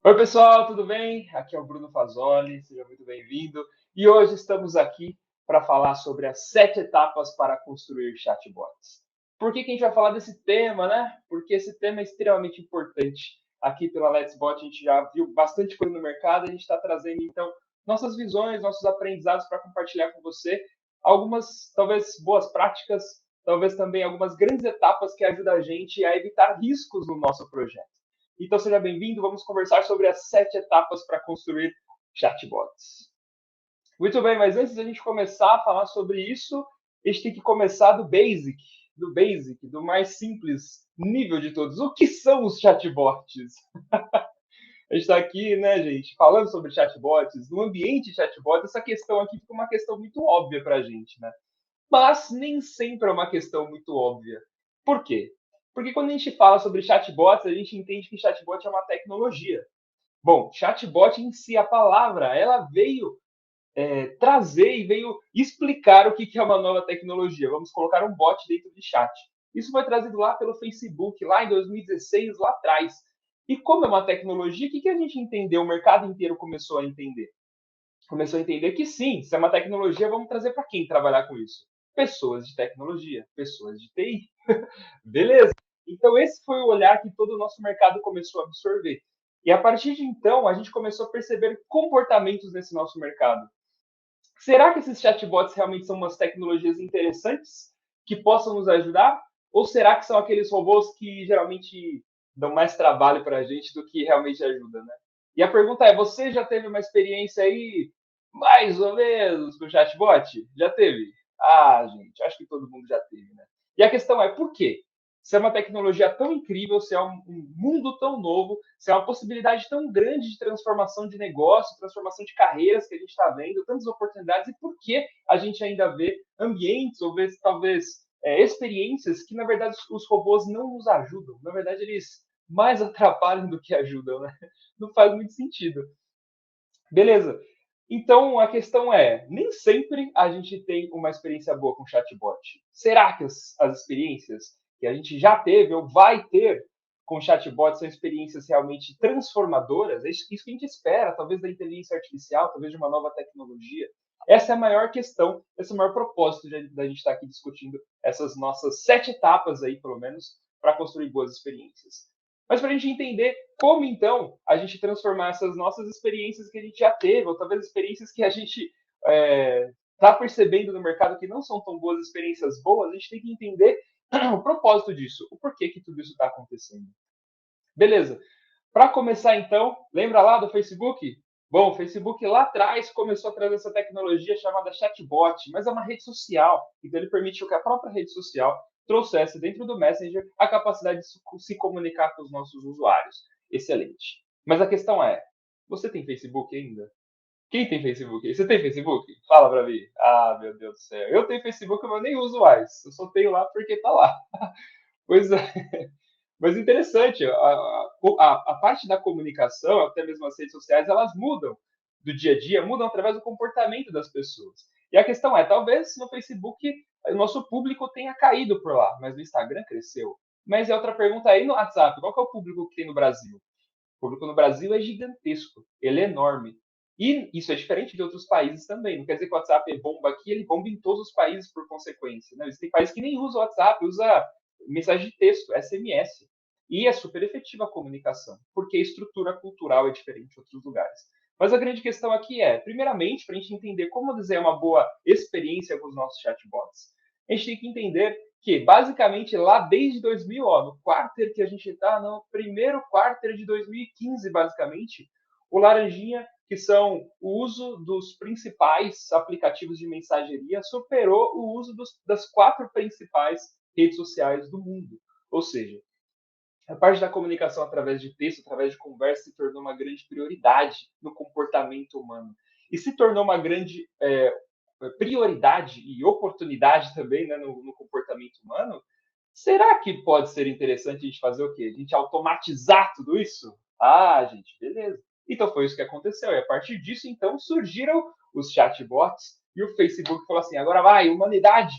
Oi, pessoal, tudo bem? Aqui é o Bruno Fazoli, seja muito bem-vindo. E hoje estamos aqui para falar sobre as 7 etapas para construir chatbots. Por que a gente vai falar desse tema, né? Porque esse tema é extremamente importante. Aqui pela Let's Bot a gente já viu bastante coisa no mercado, a gente está trazendo então nossas visões, nossos aprendizados para compartilhar com você algumas, talvez, boas práticas, talvez também algumas grandes etapas que ajudam a gente a evitar riscos no nosso projeto. Então, seja bem-vindo. Vamos conversar sobre as 7 etapas para construir chatbots. Muito bem, mas antes da gente começar a falar sobre isso, a gente tem que começar do mais simples nível de todos. O que são os chatbots? A gente está aqui, né, gente, falando sobre chatbots, no ambiente chatbot, essa questão aqui fica uma questão muito óbvia para a gente, né? Mas nem sempre é uma questão muito óbvia. Por quê? Porque quando a gente fala sobre chatbots, a gente entende que chatbot é uma tecnologia. Bom, chatbot em si, a palavra, ela veio trazer e veio explicar o que é uma nova tecnologia. Vamos colocar um bot dentro de chat. Isso foi trazido lá pelo Facebook, lá em 2016, lá atrás. E como é uma tecnologia, o que a gente entendeu? O mercado inteiro começou a entender. Começou a entender que sim, se é uma tecnologia, vamos trazer para quem trabalhar com isso? Pessoas de tecnologia, pessoas de TI. Beleza. Então, esse foi o olhar que todo o nosso mercado começou a absorver. E a partir de então, a gente começou a perceber comportamentos nesse nosso mercado. Será que esses chatbots realmente são umas tecnologias interessantes que possam nos ajudar? Ou será que são aqueles robôs que geralmente dão mais trabalho para a gente do que realmente ajudam, né? E a pergunta é: você já teve uma experiência aí mais ou menos com o chatbot? Já teve? Ah, gente, acho que todo mundo já teve, né? E a questão é por quê? Se é uma tecnologia tão incrível, se é um mundo tão novo, se é uma possibilidade tão grande de transformação de negócio, transformação de carreiras que a gente está vendo, tantas oportunidades, e por que a gente ainda vê ambientes, ou vê, talvez, experiências que, na verdade, os robôs não nos ajudam. Na verdade, eles mais atrapalham do que ajudam, né? Não faz muito sentido. Beleza. Então, a questão é, nem sempre a gente tem uma experiência boa com chatbot. Será que as experiências que a gente já teve ou vai ter com chatbot são experiências realmente transformadoras? É isso que a gente espera, talvez da inteligência artificial, talvez de uma nova tecnologia. Essa é a maior questão, esse é o maior propósito da gente estar aqui discutindo essas nossas 7 etapas aí, pelo menos, para construir boas experiências. Mas para a gente entender como, então, a gente transformar essas nossas experiências que a gente já teve, ou talvez experiências que a gente está percebendo no mercado que não são tão boas, experiências boas, a gente tem que entender o propósito disso, o porquê que tudo isso está acontecendo. Beleza. Para começar, então, lembra lá do Facebook? Bom, o Facebook lá atrás começou a trazer essa tecnologia chamada chatbot, mas é uma rede social. Então, ele permitiu que a própria rede social trouxesse dentro do Messenger a capacidade de se comunicar com os nossos usuários. Excelente. Mas a questão é, você tem Facebook ainda? Quem tem Facebook? Você tem Facebook? Fala pra mim. Ah, meu Deus do céu. Eu tenho Facebook, mas eu nem uso mais. Eu só tenho lá porque tá lá. Pois é. Mas interessante, a parte da comunicação, até mesmo as redes sociais, elas mudam do dia a dia, mudam através do comportamento das pessoas. E a questão é, talvez no Facebook o nosso público tenha caído por lá, mas no Instagram cresceu. Mas é outra pergunta aí no WhatsApp, qual que é o público que tem no Brasil? O público no Brasil é gigantesco, ele é enorme. E isso é diferente de outros países também. Não quer dizer que o WhatsApp bomba aqui, ele bomba em todos os países por consequência. Né? Existem países que nem usam o WhatsApp, usa mensagem de texto, SMS. E é super efetiva a comunicação, porque a estrutura cultural é diferente em outros lugares. Mas a grande questão aqui é, primeiramente, para a gente entender como desenhar uma boa experiência com os nossos chatbots, a gente tem que entender que, basicamente, lá desde 2000, ó, no quarter que a gente está, no primeiro quarter de 2015, basicamente, o Laranjinha, que são o uso dos principais aplicativos de mensageria, superou o uso das 4 principais redes sociais do mundo. Ou seja, a parte da comunicação através de texto, através de conversa, se tornou uma grande prioridade no comportamento humano. E se tornou uma grande prioridade e oportunidade também, né, no comportamento humano. Será que pode ser interessante a gente fazer o quê? A gente automatizar tudo isso? Ah, gente, beleza. Então foi isso que aconteceu. E a partir disso, então, surgiram os chatbots e o Facebook falou assim: agora vai, humanidade,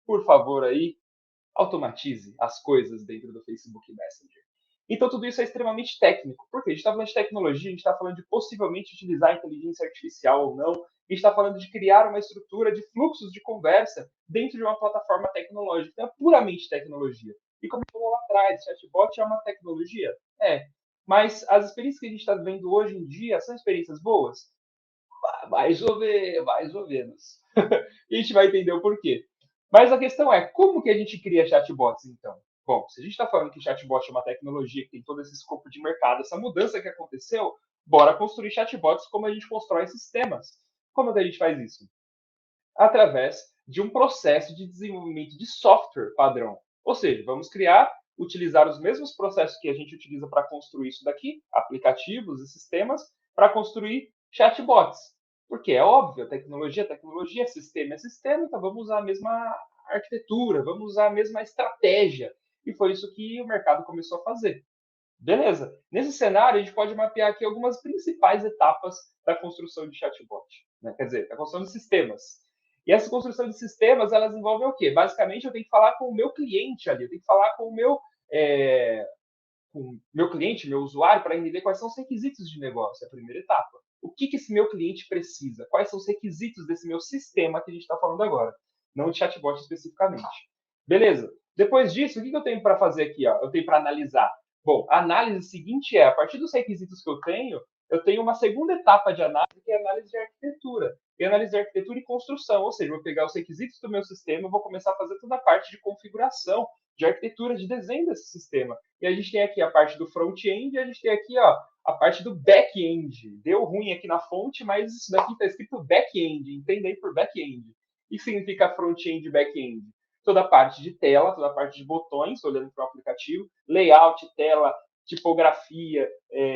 por favor aí, automatize as coisas dentro do Facebook Messenger. Então, tudo isso é extremamente técnico. Por quê? A gente está falando de tecnologia, a gente está falando de possivelmente utilizar a inteligência artificial ou não, a gente está falando de criar uma estrutura de fluxos de conversa dentro de uma plataforma tecnológica. Então, é puramente tecnologia. E como eu falou lá atrás, chatbot é uma tecnologia? É. Mas as experiências que a gente está vendo hoje em dia são experiências boas? Mais ou menos. E a gente vai entender o porquê. Mas a questão é, como que a gente cria chatbots, então? Bom, se a gente está falando que chatbot é uma tecnologia que tem todo esse escopo de mercado, essa mudança que aconteceu, bora construir chatbots como a gente constrói sistemas. Como que a gente faz isso? Através de um processo de desenvolvimento de software padrão. Ou seja, vamos criar, utilizar os mesmos processos que a gente utiliza para construir isso daqui, aplicativos e sistemas, para construir chatbots. Porque é óbvio, tecnologia, sistema é sistema, então vamos usar a mesma arquitetura, vamos usar a mesma estratégia. E foi isso que o mercado começou a fazer. Beleza. Nesse cenário, a gente pode mapear aqui algumas principais etapas da construção de chatbot, né? Quer dizer, da construção de sistemas. E essa construção de sistemas, elas envolvem o quê? Basicamente, eu tenho que falar com o meu cliente ali, eu tenho que falar é, com o meu cliente, meu usuário, para entender quais são os requisitos de negócio, é a primeira etapa. O que, que esse meu cliente precisa? Quais são os requisitos desse meu sistema que a gente está falando agora? Não de chatbot especificamente. Beleza. Depois disso, o que, que eu tenho para fazer aqui? Ó? Eu tenho para analisar. Bom, a análise seguinte é, a partir dos requisitos que eu tenho uma segunda etapa de análise, que é a análise de arquitetura. E análise de arquitetura e construção, ou seja, eu vou pegar os requisitos do meu sistema e vou começar a fazer toda a parte de configuração, de arquitetura, de desenho desse sistema. E a gente tem aqui a parte do front-end e a gente tem aqui ó, a parte do back-end. Deu ruim aqui na fonte, mas isso daqui está escrito back-end. Entenda aí por back-end. O que significa front-end e back-end? Toda a parte de tela, toda a parte de botões, olhando para o aplicativo, layout, tela, tipografia,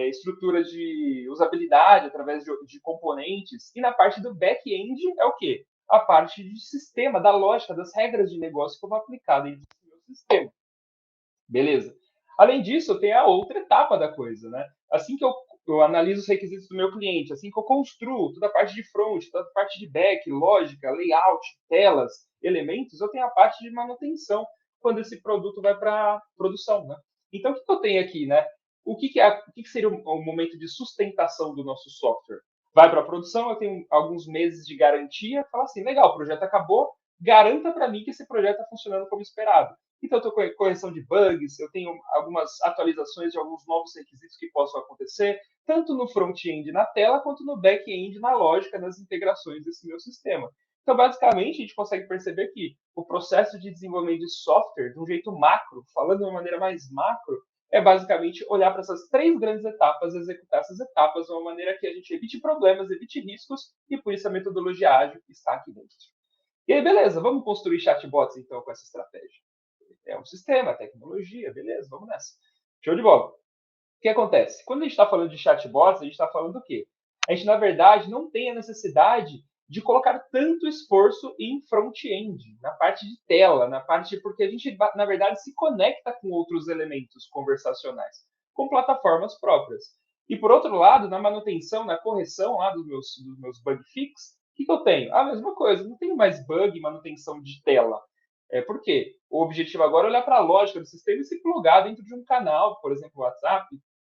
estruturas de usabilidade através de componentes. E na parte do back-end é o quê? A parte de sistema, da lógica, das regras de negócio que eu vou aplicar dentro do meu sistema. Beleza. Além disso, tem a outra etapa da coisa, né? Assim que eu analiso os requisitos do meu cliente, assim que eu construo toda a parte de front, toda a parte de back, lógica, layout, telas, elementos, eu tenho a parte de manutenção quando esse produto vai para produção, né? Então, o que eu tenho aqui, né? O que seria o momento de sustentação do nosso software? Vai para a produção, eu tenho alguns meses de garantia, fala assim, legal, o projeto acabou, garanta para mim que esse projeto está funcionando como esperado. Então, eu estou com correção de bugs, eu tenho algumas atualizações de alguns novos requisitos que possam acontecer, tanto no front-end na tela, quanto no back-end na lógica, nas integrações desse meu sistema. Então, basicamente, a gente consegue perceber que o processo de desenvolvimento de software, de um jeito macro, falando de uma maneira mais macro, é basicamente olhar para essas três grandes etapas, executar essas etapas de uma maneira que a gente evite problemas, evite riscos, e por isso a metodologia ágil está aqui dentro. E aí, beleza, vamos construir chatbots então com essa estratégia. É um sistema, é tecnologia, beleza, vamos nessa. Show de bola. O que acontece? Quando a gente está falando de chatbots, a gente está falando do quê? A gente, na verdade, não tem a necessidade de colocar tanto esforço em front-end, na parte de tela, na parte porque a gente, na verdade, se conecta com outros elementos conversacionais, com plataformas próprias. E por outro lado, na manutenção, na correção lá dos meus bug fix, o que, que eu tenho? A mesma coisa, não tenho mais bug e manutenção de tela. Por quê? O objetivo agora é olhar para a lógica do sistema e se plugar dentro de um canal, por exemplo, WhatsApp,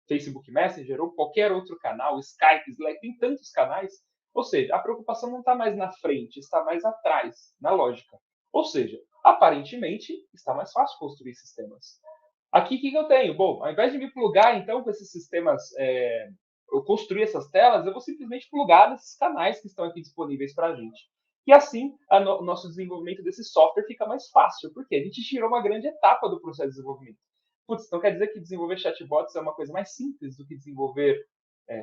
Facebook Messenger ou qualquer outro canal, Skype, Slack, tem tantos canais. Ou seja, a preocupação não está mais na frente, está mais atrás, na lógica. Ou seja, aparentemente, está mais fácil construir sistemas. Aqui, o que eu tenho? Bom, ao invés de me plugar, então, com esses sistemas, eu construir essas telas, eu vou simplesmente plugar nesses canais que estão aqui disponíveis para a gente. E assim, o nosso desenvolvimento desse software fica mais fácil, porque a gente tirou uma grande etapa do processo de desenvolvimento. Putz, então quer dizer que desenvolver chatbots é uma coisa mais simples do que desenvolver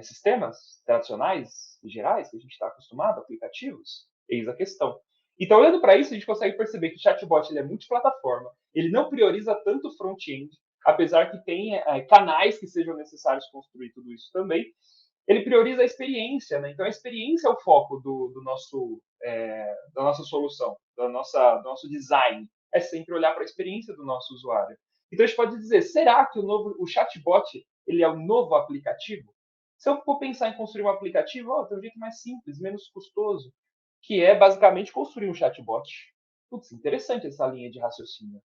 sistemas tradicionais e gerais, que a gente está acostumado, aplicativos? Eis a questão. Então, olhando para isso, a gente consegue perceber que o chatbot ele é multiplataforma, ele não prioriza tanto o front-end, apesar que tem canais que sejam necessários construir tudo isso também. Ele prioriza a experiência, né? Então, a experiência é o foco da nossa solução, do nosso design. É sempre olhar para a experiência do nosso usuário. Então, a gente pode dizer, será que o chatbot ele é um novo aplicativo? Se eu for pensar em construir um aplicativo, tem um jeito mais simples, menos custoso, que é basicamente construir um chatbot. Putz, interessante essa linha de raciocínio.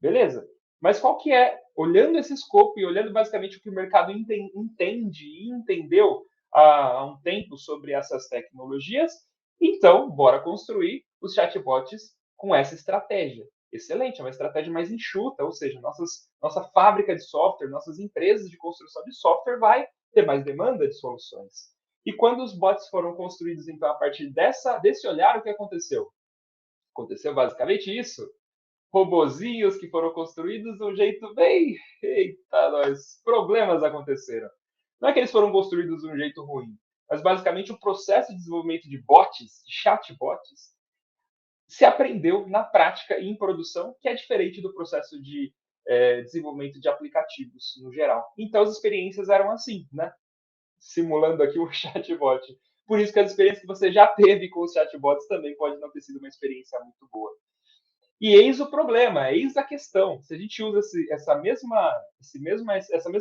Beleza? Mas qual que é, olhando esse escopo e olhando basicamente o que o mercado entende e entendeu há um tempo sobre essas tecnologias, então, bora construir os chatbots com essa estratégia. Excelente, é uma estratégia mais enxuta, ou seja, nossa fábrica de software, nossas empresas de construção de software vai ter mais demanda de soluções. E quando os bots foram construídos, então, a partir desse olhar, o que aconteceu? Aconteceu basicamente isso. Robozinhos que foram construídos de um jeito bem. Eita, nós! Problemas aconteceram. Não é que eles foram construídos de um jeito ruim, mas basicamente o processo de desenvolvimento de bots, de chatbots, se aprendeu na prática e em produção, que é diferente do processo de desenvolvimento de aplicativos no geral. Então as experiências eram assim, né? Simulando aqui um chatbot. Por isso que as experiências que você já teve com os chatbots também pode não ter sido uma experiência muito boa. E eis o problema, eis a questão. Se a gente usa essa mesma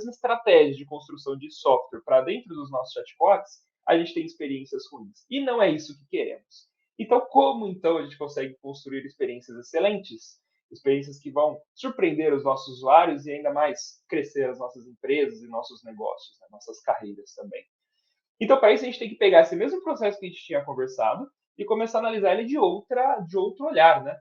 estratégia de construção de software para dentro dos nossos chatbots, a gente tem experiências ruins. E não é isso que queremos. Então, como então a gente consegue construir experiências excelentes? Experiências que vão surpreender os nossos usuários e ainda mais crescer as nossas empresas e nossos negócios, né? Nossas carreiras também. Então, para isso, a gente tem que pegar esse mesmo processo que a gente tinha conversado e começar a analisar ele de outro olhar, né?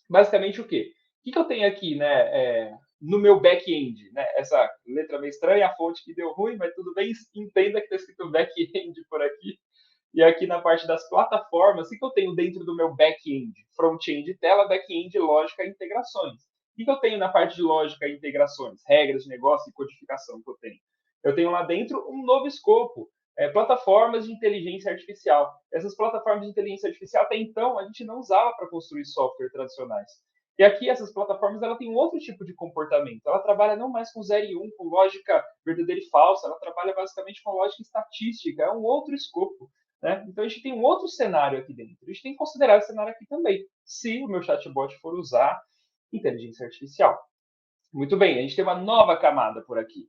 Basicamente o quê? O que eu tenho aqui, né, no meu back-end, né? Essa letra meio estranha, a fonte que deu ruim, mas tudo bem, entenda que está escrito back-end por aqui. E aqui na parte das plataformas, o que eu tenho dentro do meu back-end? Front-end tela, back-end lógica e integrações. O que eu tenho na parte de lógica e integrações? Regras de negócio e codificação que eu tenho. Eu tenho lá dentro um novo escopo, plataformas de inteligência artificial. Essas plataformas de inteligência artificial, até então, a gente não usava para construir software tradicionais. E aqui, essas plataformas, ela tem um outro tipo de comportamento. Ela trabalha não mais com 0 e 1, com lógica verdadeira e falsa, ela trabalha basicamente com lógica estatística, é um outro escopo. Né? Então, a gente tem um outro cenário aqui dentro. A gente tem que considerar esse cenário aqui também, se o meu chatbot for usar inteligência artificial. Muito bem, a gente tem uma nova camada por aqui.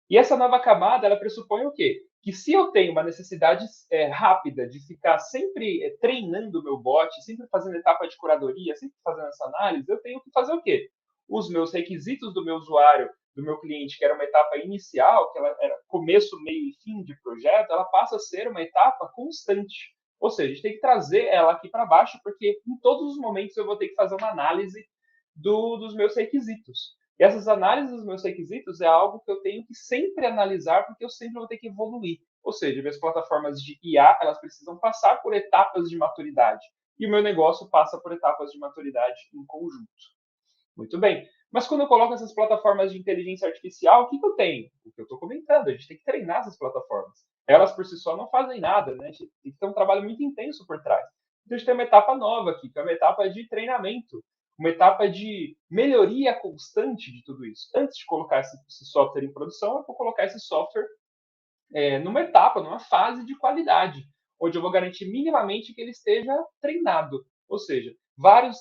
E essa nova camada, ela pressupõe o quê? Que se eu tenho uma necessidade rápida de ficar sempre treinando o meu bot, sempre fazendo etapa de curadoria, sempre fazendo essa análise, eu tenho que fazer o quê? Os meus requisitos do meu usuário, do meu cliente, que era uma etapa inicial, que ela era começo, meio e fim de projeto, ela passa a ser uma etapa constante. Ou seja, a gente tem que trazer ela aqui para baixo, porque em todos os momentos eu vou ter que fazer uma análise dos meus requisitos. E essas análises dos meus requisitos é algo que eu tenho que sempre analisar, porque eu sempre vou ter que evoluir. Ou seja, minhas plataformas de IA, elas precisam passar por etapas de maturidade. E o meu negócio passa por etapas de maturidade em conjunto. Muito bem. Mas quando eu coloco essas plataformas de inteligência artificial, o que eu tenho? O que eu estou comentando, a gente tem que treinar essas plataformas. Elas por si só não fazem nada, né? A gente tem que ter um trabalho muito intenso por trás. Então a gente tem uma etapa nova aqui, que é uma etapa de treinamento, uma etapa de melhoria constante de tudo isso. Antes de colocar esse software em produção, eu vou colocar esse software numa etapa, numa fase de qualidade, onde eu vou garantir minimamente que ele esteja treinado. Ou seja, vários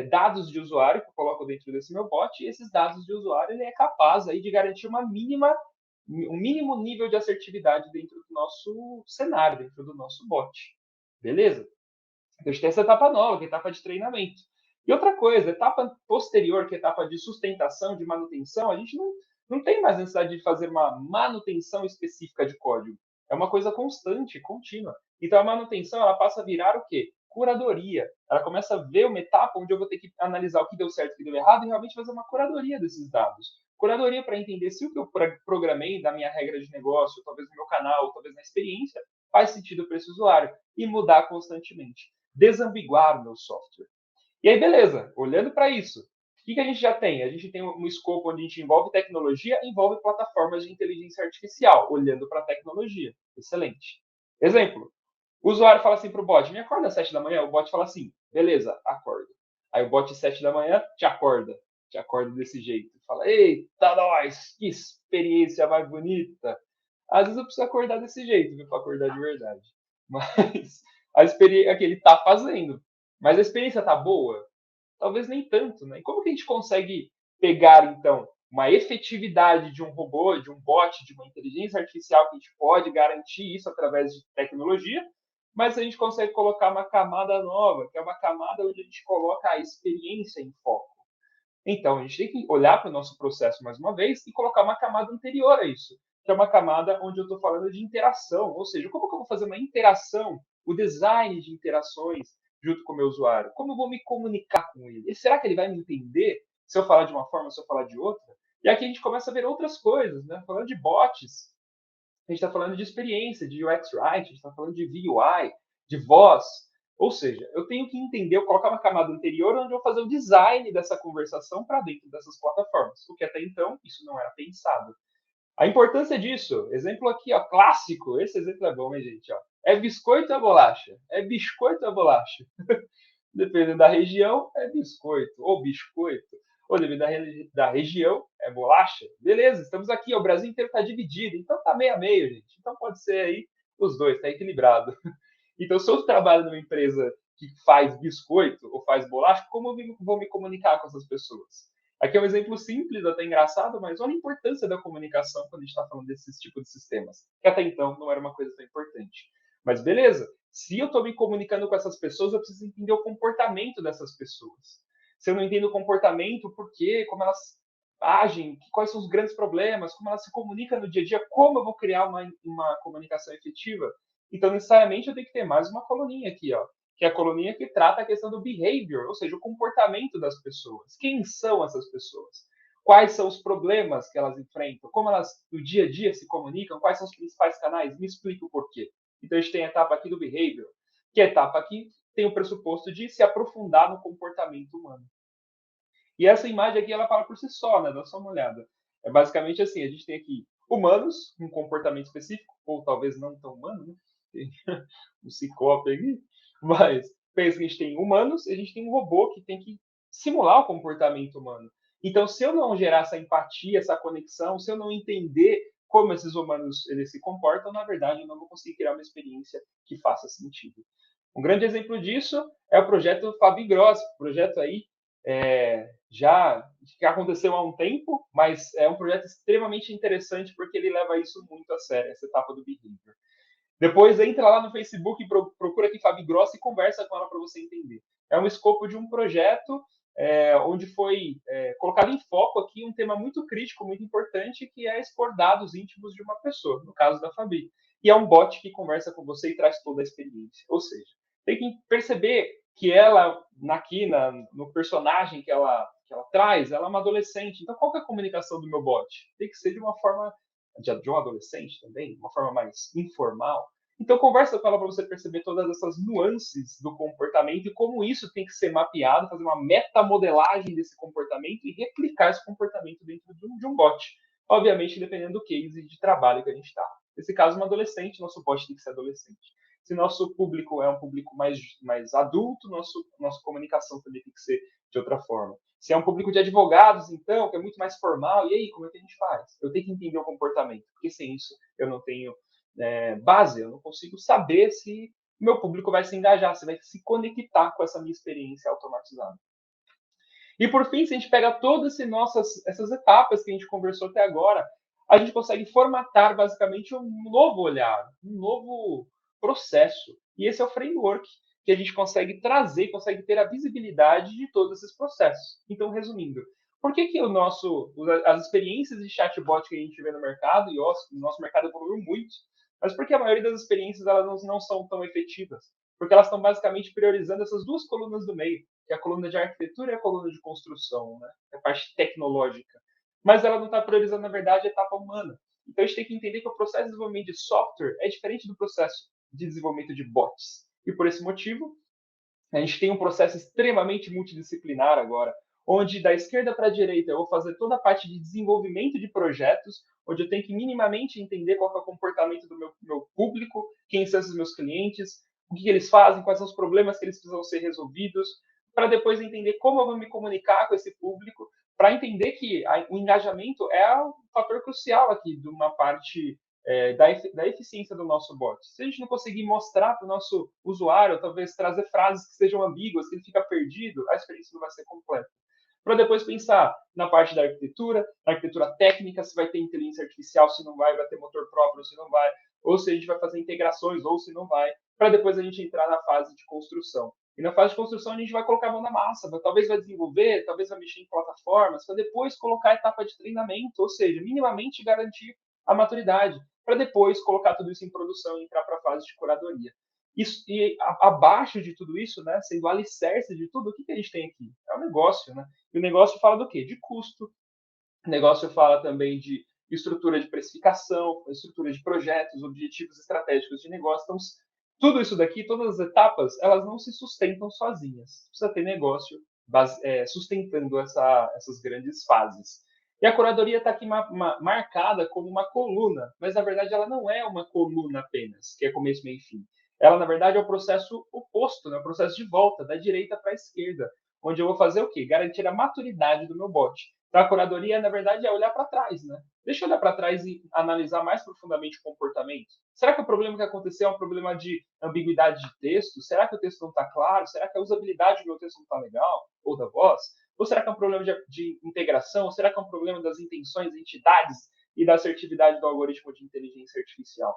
dados de usuário que eu coloco dentro desse meu bot, e esses dados de usuário ele é capaz aí de garantir um mínimo nível de assertividade dentro do nosso cenário, dentro do nosso bot. Beleza? Então, a gente tem essa etapa nova, que é a etapa de treinamento. E outra coisa, a etapa posterior, que é a etapa de sustentação, de manutenção, a gente não tem mais necessidade de fazer uma manutenção específica de código. É uma coisa constante, contínua. Então, a manutenção ela passa a virar o quê? Curadoria. Ela começa a ver uma etapa onde eu vou ter que analisar o que deu certo e o que deu errado e realmente fazer uma curadoria desses dados. Curadoria para entender se o que eu programei da minha regra de negócio, talvez no meu canal, talvez na experiência, faz sentido para esse usuário e mudar constantemente. Desambiguar o meu software. E aí, beleza, olhando para isso, o que a gente já tem? A gente tem um escopo onde a gente envolve tecnologia, envolve plataformas de inteligência artificial, olhando para a tecnologia. Excelente. Exemplo, o usuário fala assim para o bot, me acorda às 7 da manhã? O bot fala assim, beleza, acorda. Aí o bot às 7 da manhã te acorda desse jeito. Fala, eita, nós, que experiência mais bonita. Às vezes eu preciso acordar desse jeito, viu, para acordar de verdade. Mas a experiência é que ele está fazendo. Mas a experiência está boa? Talvez nem tanto, né? E como que a gente consegue pegar, então, uma efetividade de um robô, de um bot, de uma inteligência artificial, que a gente pode garantir isso através de tecnologia, mas a gente consegue colocar uma camada nova, que é uma camada onde a gente coloca a experiência em foco. Então, a gente tem que olhar para o nosso processo mais uma vez e colocar uma camada anterior a isso, que é uma camada onde eu estou falando de interação, ou seja, como que eu vou fazer uma interação, o design de interações junto com o meu usuário? Como eu vou me comunicar com ele? E será que ele vai me entender se eu falar de uma forma, se eu falar de outra? E aqui a gente começa a ver outras coisas, né? Falando de bots, a gente está falando de experiência, de UX Write, a gente está falando de VUI, de voz. Ou seja, eu tenho que entender, eu colocar uma camada anterior onde eu vou fazer o design dessa conversação para dentro dessas plataformas, porque até então isso não era pensado. A importância disso, exemplo aqui, ó, clássico, esse exemplo é bom, hein, gente? Ó. É biscoito ou é bolacha? É biscoito ou é bolacha? Dependendo da região, é biscoito ou biscoito. Ou dependendo da região, é bolacha. Beleza, estamos aqui, ó, o Brasil inteiro está dividido, então tá meio a meio, gente. Então pode ser aí os dois, tá equilibrado. Então, se eu trabalho numa empresa que faz biscoito ou faz bolacha, como eu vou me comunicar com essas pessoas? Aqui é um exemplo simples, até engraçado, mas olha a importância da comunicação quando a gente está falando desses tipos de sistemas, que até então não era uma coisa tão importante. Mas beleza, se eu estou me comunicando com essas pessoas, eu preciso entender o comportamento dessas pessoas. Se eu não entendo o comportamento, por quê, como elas agem, quais são os grandes problemas, como elas se comunicam no dia a dia, como eu vou criar uma comunicação efetiva? Então, necessariamente, eu tenho que ter mais uma coluninha aqui, ó, que é a coluninha que trata a questão do behavior, ou seja, o comportamento das pessoas. Quem são essas pessoas? Quais são os problemas que elas enfrentam? Como elas, no dia a dia, se comunicam? Quais são os principais canais? Me explica o porquê. Então, a gente tem a etapa aqui do behavior, que é a etapa aqui tem o pressuposto de se aprofundar no comportamento humano. E essa imagem aqui, ela fala por si só, né? Dá só uma olhada. É basicamente assim, a gente tem aqui humanos, um comportamento específico, ou talvez não tão humano, né? Tem um ciclope aqui, mas pensa que a gente tem humanos e a gente tem um robô que tem que simular o comportamento humano. Então, se eu não gerar essa empatia, essa conexão, se eu não entender como esses humanos eles se comportam, na verdade, eu não vou conseguir criar uma experiência que faça sentido. Um grande exemplo disso é o projeto Fabi Gross, projeto aí já que aconteceu há um tempo, mas é um projeto extremamente interessante porque ele leva isso muito a sério, essa etapa do behavior. Depois entra lá no Facebook, procura aqui Fabi Gross e conversa com ela para você entender. É um escopo de um projeto onde foi colocado em foco aqui um tema muito crítico, muito importante, que é expor dados íntimos de uma pessoa, no caso da Fabi. E é um bot que conversa com você e traz toda a experiência. Ou seja, tem que perceber que ela, no personagem que ela traz, ela é uma adolescente. Então, qual que é a comunicação do meu bot? Tem que ser de uma forma de um adolescente também, uma forma mais informal. Então, conversa com ela para você perceber todas essas nuances do comportamento e como isso tem que ser mapeado, fazer uma metamodelagem desse comportamento e replicar esse comportamento dentro de um bot. Obviamente, dependendo do case de trabalho que a gente está. Nesse caso, um adolescente, nosso bot tem que ser adolescente. Se nosso público é um público mais adulto, nossa comunicação também tem que ser de outra forma. Se é um público de advogados, então, que é muito mais formal, e aí, como é que a gente faz? Eu tenho que entender o comportamento, porque sem isso eu não tenho base, eu não consigo saber se o meu público vai se engajar, se vai se conectar com essa minha experiência automatizada. E por fim, se a gente pega todas essas etapas que a gente conversou até agora, a gente consegue formatar basicamente um novo olhar, um novo processo. E esse é o framework que a gente consegue trazer, consegue ter a visibilidade de todos esses processos. Então, resumindo, por que as experiências de chatbot que a gente vê no mercado, e o nosso mercado evoluiu muito, mas porque a maioria das experiências elas não são tão efetivas? Porque elas estão basicamente priorizando essas duas colunas do meio, que é a coluna de arquitetura e a coluna de construção, né? A parte tecnológica. Mas ela não está priorizando, na verdade, a etapa humana. Então a gente tem que entender que o processo de desenvolvimento de software é diferente do processo de desenvolvimento de bots. E por esse motivo, a gente tem um processo extremamente multidisciplinar agora, onde da esquerda para a direita eu vou fazer toda a parte de desenvolvimento de projetos, onde eu tenho que minimamente entender qual é o comportamento do meu público, quem são os meus clientes, o que eles fazem, quais são os problemas que eles precisam ser resolvidos, para depois entender como eu vou me comunicar com esse público, para entender que o engajamento é um fator crucial aqui de uma parte da eficiência do nosso bot. Se a gente não conseguir mostrar para o nosso usuário, talvez trazer frases que sejam ambíguas, que ele fica perdido, a experiência não vai ser completa. Para depois pensar na parte da arquitetura, na arquitetura técnica, se vai ter inteligência artificial, se não vai ter motor próprio, se não vai, ou se a gente vai fazer integrações, ou se não vai, para depois a gente entrar na fase de construção. E na fase de construção a gente vai colocar a mão na massa, talvez vai desenvolver, talvez vai mexer em plataformas, para depois colocar a etapa de treinamento, ou seja, minimamente garantir a maturidade, para depois colocar tudo isso em produção e entrar para a fase de curadoria. Isso, e abaixo de tudo isso, né, sendo o alicerce de tudo, o que a gente tem aqui? É o negócio, né? E o negócio fala do quê? De custo. O negócio fala também de estrutura de precificação, estrutura de projetos, objetivos estratégicos de negócio. Então, tudo isso daqui, todas as etapas, elas não se sustentam sozinhas. Precisa ter negócio sustentando essas grandes fases. E a curadoria está aqui marcada como uma coluna, mas na verdade ela não é uma coluna apenas, que é começo, meio e fim. Ela, na verdade, é o processo oposto, né? O processo de volta, da direita para a esquerda, onde eu vou fazer o quê? Garantir a maturidade do meu bot. Então, a curadoria, na verdade, é olhar para trás, né? Deixa eu olhar para trás e analisar mais profundamente o comportamento. Será que o problema que aconteceu é um problema de ambiguidade de texto? Será que o texto não está claro? Será que a usabilidade do meu texto não está legal? Ou da voz? Ou será que é um problema de integração? Ou será que é um problema das intenções, entidades e da assertividade do algoritmo de inteligência artificial?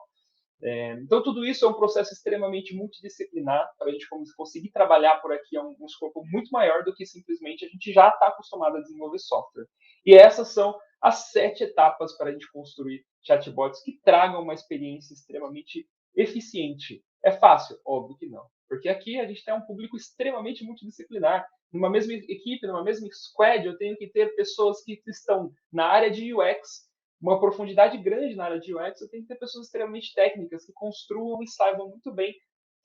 Então, tudo isso é um processo extremamente multidisciplinar para a gente conseguir trabalhar por aqui a um escopo muito maior do que simplesmente a gente já está acostumado a desenvolver software. E essas são as 7 etapas para a gente construir chatbots que tragam uma experiência extremamente eficiente. É fácil? Óbvio que não. Porque aqui a gente tem um público extremamente multidisciplinar. Numa mesma equipe, numa mesma squad, eu tenho que ter pessoas que estão na área de UX, uma profundidade grande na área de UX, eu tenho que ter pessoas extremamente técnicas que construam e saibam muito bem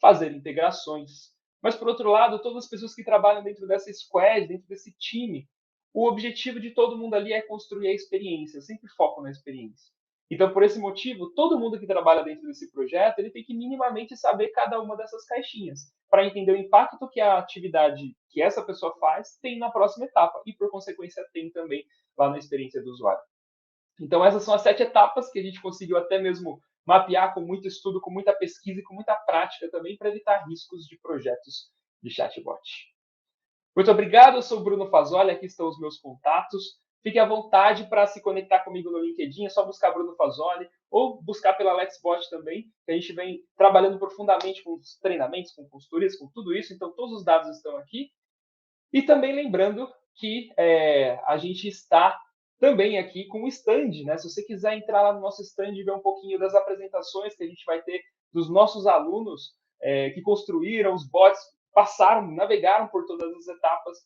fazer integrações. Mas, por outro lado, todas as pessoas que trabalham dentro dessa squad, dentro desse time, o objetivo de todo mundo ali é construir a experiência, eu sempre foco na experiência. Então, por esse motivo, todo mundo que trabalha dentro desse projeto, ele tem que minimamente saber cada uma dessas caixinhas, para entender o impacto que a atividade que essa pessoa faz tem na próxima etapa, e por consequência tem também lá na experiência do usuário. Então, essas são as 7 etapas que a gente conseguiu até mesmo mapear com muito estudo, com muita pesquisa e com muita prática também, para evitar riscos de projetos de chatbot. Muito obrigado, eu sou o Bruno Fazoli, aqui estão os meus contatos. Fique à vontade para se conectar comigo no LinkedIn, é só buscar Bruno Fazoli ou buscar pela LexBot também, que a gente vem trabalhando profundamente com os treinamentos, com consultorias, com tudo isso, então todos os dados estão aqui. E também lembrando que a gente está também aqui com o stand, né? Se você quiser entrar lá no nosso stand e ver um pouquinho das apresentações que a gente vai ter dos nossos alunos que construíram os bots, passaram, navegaram por todas as etapas,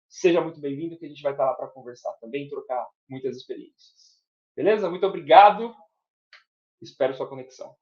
seja muito bem-vindo, que a gente vai estar lá para conversar também, trocar muitas experiências. Beleza? Muito obrigado. Espero sua conexão.